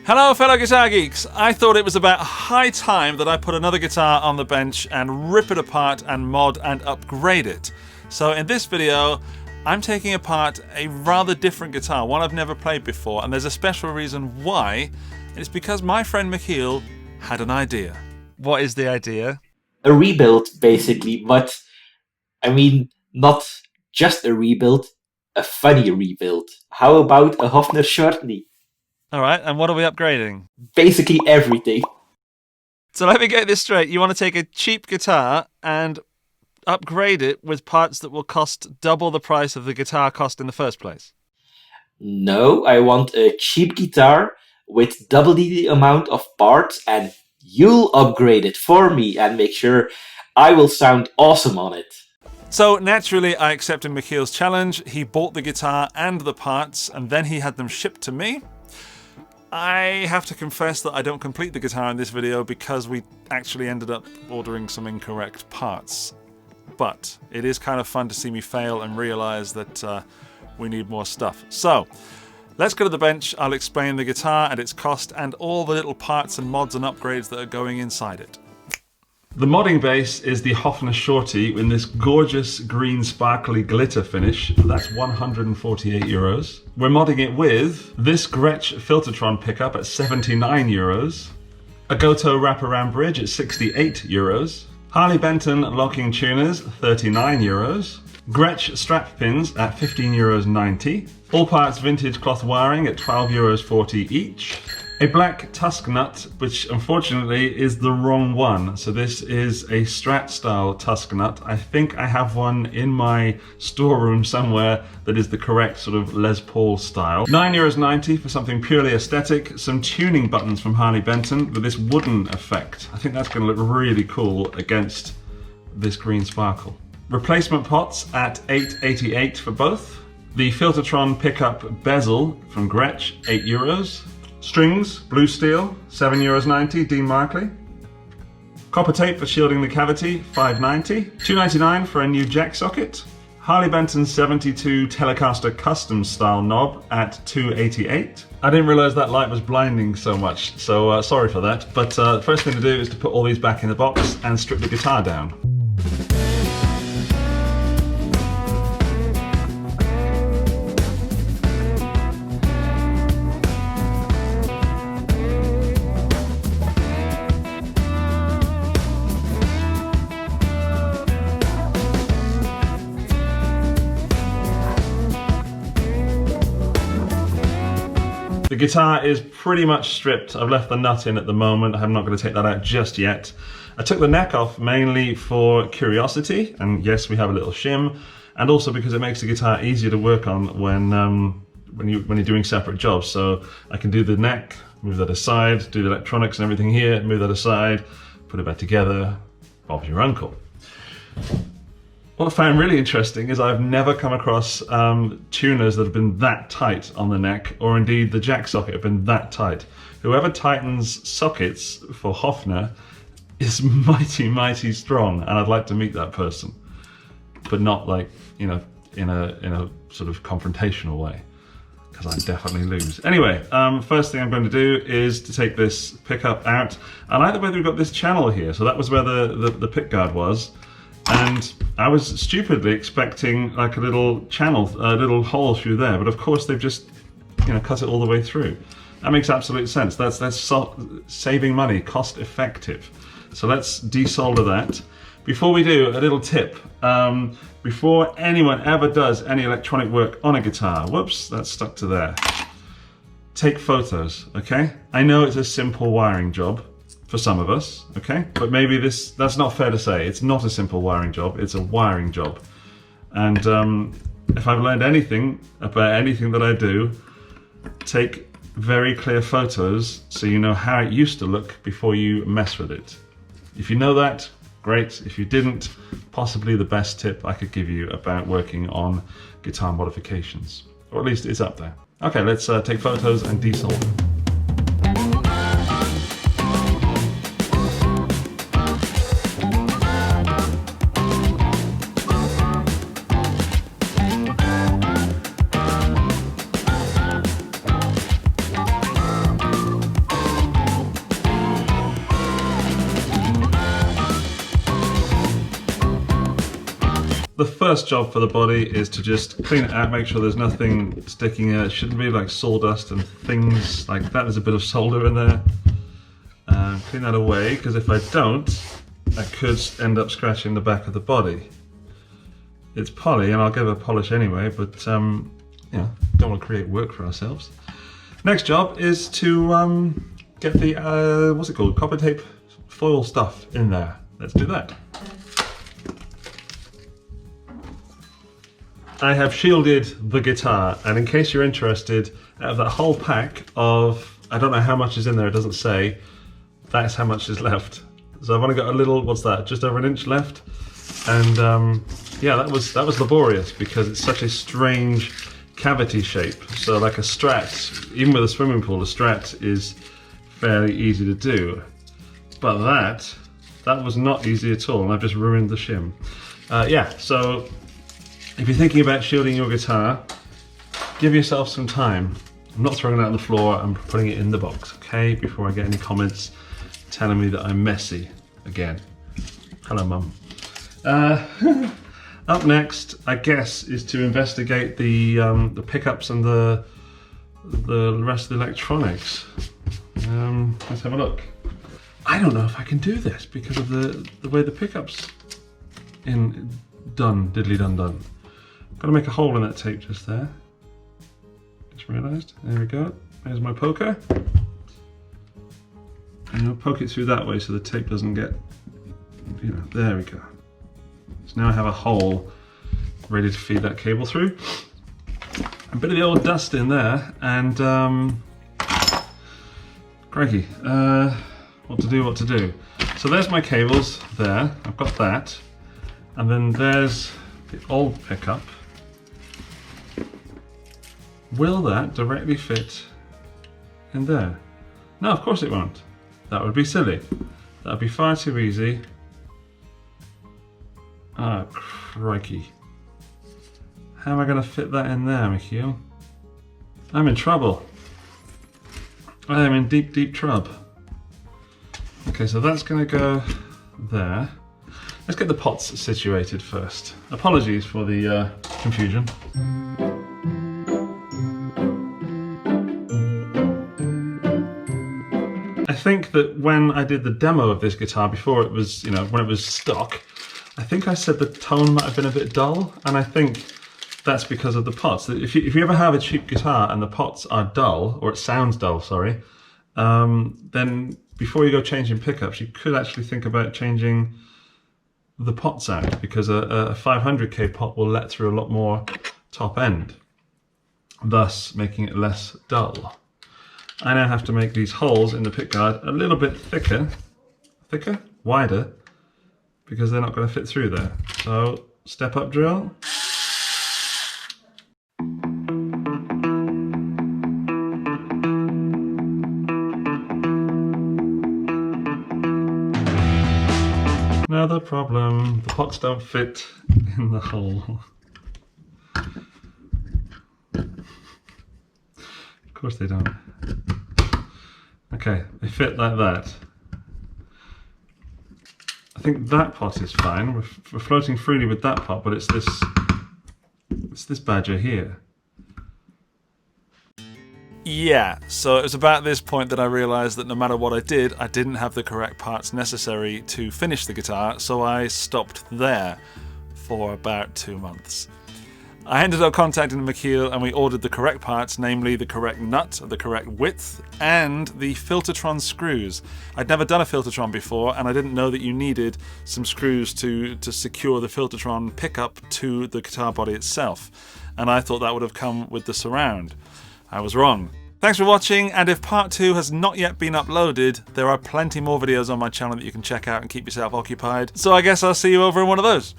Hello fellow guitar geeks! I thought it was about high time that I put another guitar on the bench and rip it apart and mod and upgrade it. So in this video, I'm taking apart a rather different guitar, one I've never played before, and there's a special reason why. It's because my friend Michiel had an idea. What is the idea? A rebuild, basically, but I mean, not just a rebuild, a funny rebuild. How about a Hofner shortly? Alright, and what are we upgrading? Basically everything. So let me get this straight. You want to take a cheap guitar and upgrade it with parts that will cost double the price of the guitar cost in the first place? No, I want a cheap guitar with double the amount of parts, and you'll upgrade it for me and make sure I will sound awesome on it. So naturally I accepted Michiel's challenge. He bought the guitar and the parts and then he had them shipped to me. I have to confess that I don't complete the guitar in this video because we actually ended up ordering some incorrect parts. But it is kind of fun to see me fail and realize that we need more stuff. So let's go to the bench. I'll explain the guitar and its cost and all the little parts and mods and upgrades that are going inside it. The modding base is the Hofner Shorty in this gorgeous green sparkly glitter finish. That's 148 euros. We're modding it with this Gretsch Filtertron pickup at 79 euros. A Goto wraparound bridge at 68 euros. Harley Benton locking tuners, 39 euros. Gretsch strap pins at 15 euros 90. All parts vintage cloth wiring at 12 euros 40 each. A black tusk nut, which unfortunately is the wrong one. So this is a Strat style tusk nut. I think I have one in my storeroom somewhere that is the correct sort of Les Paul style. 9 euros 90 for something purely aesthetic. Some tuning buttons from Harley Benton with this wooden effect. I think that's going to look really cool against this green sparkle. Replacement pots at 8.88 for both. The Filtertron pickup bezel from Gretsch, 8 euros. Strings, blue steel, 7 euros 90, Dean Markley. Copper tape for shielding the cavity, 5.90. 2.99 for a new jack socket. Harley Benton 72 Telecaster custom style knob at 2.88. I didn't realize that light was blinding so much, so sorry for that. But the first thing to do is to put all these back in the box and strip the guitar down. The guitar is pretty much stripped. I've left the nut in at the moment. I'm not going to take that out just yet. I took the neck off mainly for curiosity, and yes, we have a little shim, and also because it makes the guitar easier to work on when you're doing separate jobs. So I can do the neck, move that aside, do the electronics and everything here, move that aside, put it back together. Bob's your uncle. What I found really interesting is I've never come across tuners that have been that tight on the neck, or indeed the jack socket have been that tight. Whoever tightens sockets for Hofner is mighty, mighty strong, and I'd like to meet that person. But not like, you know, in a sort of confrontational way, because I definitely lose. Anyway, first thing I'm going to do is to take this pickup out. I like the way we've got this channel here, so that was where the pick guard was. And I was stupidly expecting like a little channel, a little hole through there, but of course they've just, you know, cut it all the way through. That makes absolute sense. That's saving money, cost effective. So let's desolder that. Before we do, a little tip. Before anyone ever does any electronic work on a guitar, whoops, that's stuck to there. Take photos, okay? I know it's a simple wiring job for some of us, okay? But maybe that's not fair to say. It's not a simple wiring job, it's a wiring job. And if I've learned anything about anything that I do, take very clear photos so you know how it used to look before you mess with it. If you know that, great. If you didn't, possibly the best tip I could give you about working on guitar modifications. Or at least it's up there. Okay, let's take photos and desolder. the first job for the body is to just clean it out, make sure there's nothing sticking in it. It shouldn't be like sawdust and things like that. There's a bit of solder in there. Clean that away, because if I don't, I could end up scratching the back of the body. It's poly, and I'll give it a polish anyway, but you know, don't want to create work for ourselves. Next job is to get the, what's it called, copper tape foil stuff in there. Let's do that. I have shielded the guitar, and in case you're interested, out of that whole pack of, I don't know how much is in there, it doesn't say, that's how much is left. So I've only got a little, what's that, just over an inch left. And yeah, that was laborious because it's such a strange cavity shape. So like a Strat, even with a swimming pool, a Strat is fairly easy to do. But that was not easy at all, and I've just ruined the shim. Yeah, so if you're thinking about shielding your guitar, give yourself some time. I'm not throwing it out on the floor, I'm putting it in the box, okay? Before I get any comments telling me that I'm messy again. Hello, Mum. Up next, I guess, is to investigate the pickups and the rest of the electronics. Let's have a look. I don't know if I can do this because of the way the pickups diddly done. Got to make a hole in that tape just there. Just realised. There we go. There's my poker. And I'll poke it through that way so the tape doesn't get, you know, there we go. So now I have a hole ready to feed that cable through. A bit of the old dust in there, and crikey, what to do. So there's my cables there, I've got that. And then there's the old pickup. Will that directly fit in there? No, of course it won't. That would be silly. That would be far too easy. Ah, crikey. How am I going to fit that in there, Michiel? I'm in trouble. I am in deep, deep trouble. Okay, so that's going to go there. Let's get the pots situated first. Apologies for the confusion. I think that when I did the demo of this guitar before it was, you know, when it was stock, I think I said the tone might have been a bit dull, and I think that's because of the pots. If you ever have a cheap guitar and the pots are dull, or it sounds dull, sorry, then before you go changing pickups, you could actually think about changing the pots out, because a 500k pot will let through a lot more top end, thus making it less dull. I now have to make these holes in the pickguard a little bit wider, because they're not going to fit through there. So, step up drill. Another problem, the pots don't fit in the hole. Of course they don't. Okay, they fit like that. I think that pot is fine. We're floating freely with that pot, but it's this badger here. Yeah, so it was about this point that I realised that no matter what I did, I didn't have the correct parts necessary to finish the guitar, so I stopped there for about 2 months. I ended up contacting Michiel and we ordered the correct parts, namely the correct nut, the correct width, and the Filtertron screws. I'd never done a Filtertron before, and I didn't know that you needed some screws to secure the Filtertron pickup to the guitar body itself, and I thought that would have come with the surround. I was wrong. Thanks for watching, and if part 2 has not yet been uploaded, there are plenty more videos on my channel that you can check out and keep yourself occupied, so I guess I'll see you over in one of those.